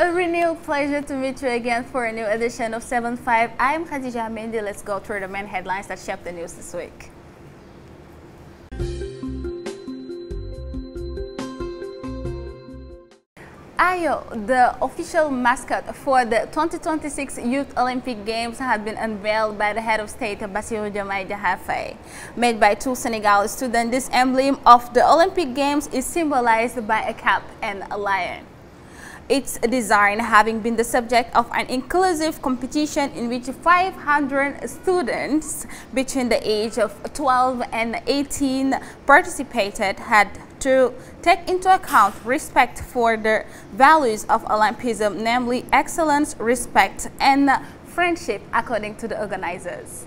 A renewed pleasure to meet you again for a new edition of 7-5. I'm Khadija Mendy. Let's go through the main headlines that shaped the news this week. Ayo, the official mascot for the 2026 Youth Olympic Games, had been unveiled by the head of state, Bassirou Diomaye Diakhar Faye. Made by two Senegalese students, this emblem of the Olympic Games is symbolized by a cat and a lion. Its design having been the subject of an inclusive competition in which 500 students between the age of 12 and 18 participated, had to take into account respect for the values of Olympism, namely excellence, respect, and friendship, according to the organizers.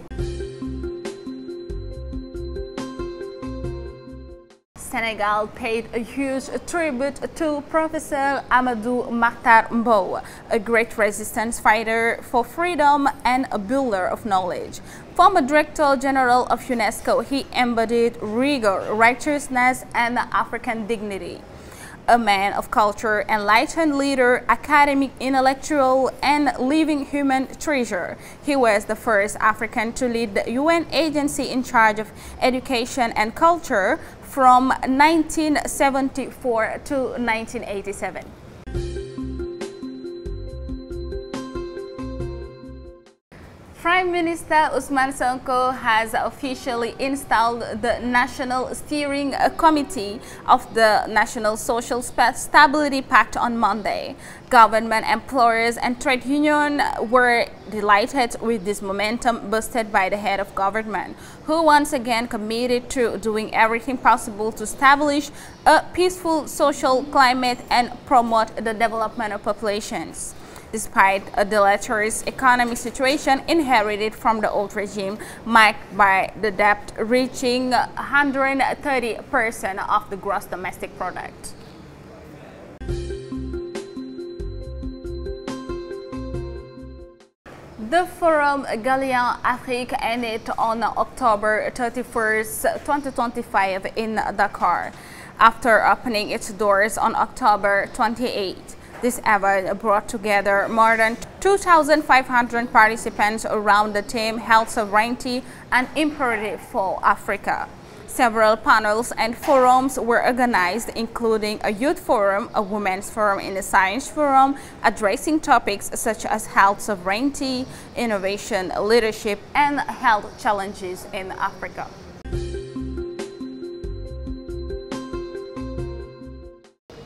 Senegal paid a huge tribute to Professor Amadou Mahtar Mbow, a great resistance fighter for freedom and a builder of knowledge. Former Director General of UNESCO, he embodied rigor, righteousness, and African dignity. A man of culture, enlightened leader, academic intellectual, and living human treasure. He was the first African to lead the UN agency in charge of education and culture from 1974 to 1987. Prime Minister Ousmane Sonko has officially installed the National Steering Committee of the National Social Stability Pact on Monday. Government, employers, and trade unions were delighted with this momentum boosted by the head of government, who once again committed to doing everything possible to establish a peaceful social climate and promote the development of populations. Despite a deleterious economic situation inherited from the old regime, marked by the debt reaching 130% of the gross domestic product. The Forum Gallian Afrique ended on October 31st, 2025 in Dakar, after opening its doors on October 28th. This event brought together more than 2,500 participants around the theme Health Sovereignty and Imperative for Africa. Several panels and forums were organized, including a youth forum, a women's forum, and a science forum, addressing topics such as health sovereignty, innovation, leadership, and health challenges in Africa.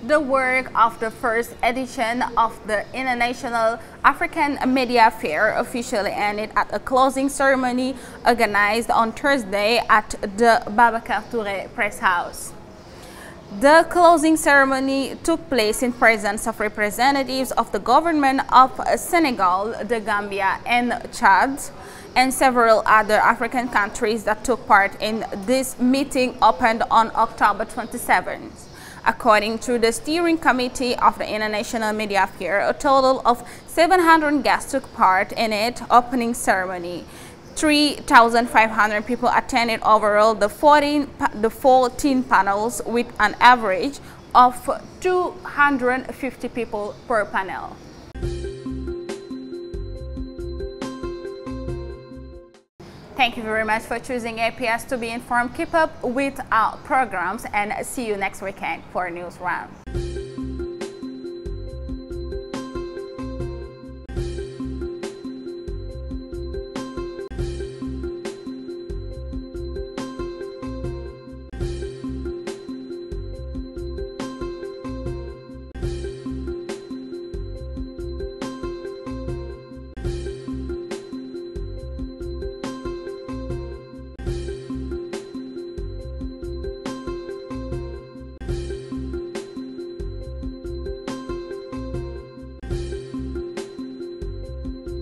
The work of the first edition of the International African Media Fair officially ended at a closing ceremony organized on Thursday at the Babacar Touré Press House. The closing ceremony took place in presence of representatives of the government of Senegal, the Gambia, and Chad, and several other African countries that took part in this meeting opened on October 27th. According to the steering committee of the International Media Fair, a total of 700 guests took part in its opening ceremony. 3,500 people attended overall the 14 panels, with an average of 250 people per panel. Thank you very much for choosing APS to be informed. Keep up with our programs and see you next weekend for a news round.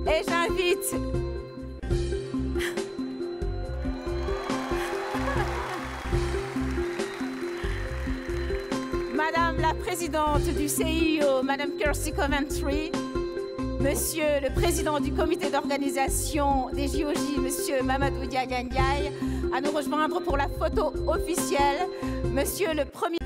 Et j'invite Madame la Présidente du CIO, Madame Kirsty Coventry, Monsieur le Président du Comité d'organisation des JOJ, Monsieur Mamadou Diagne Ndiaye, à nous rejoindre pour la photo officielle, Monsieur le Premier...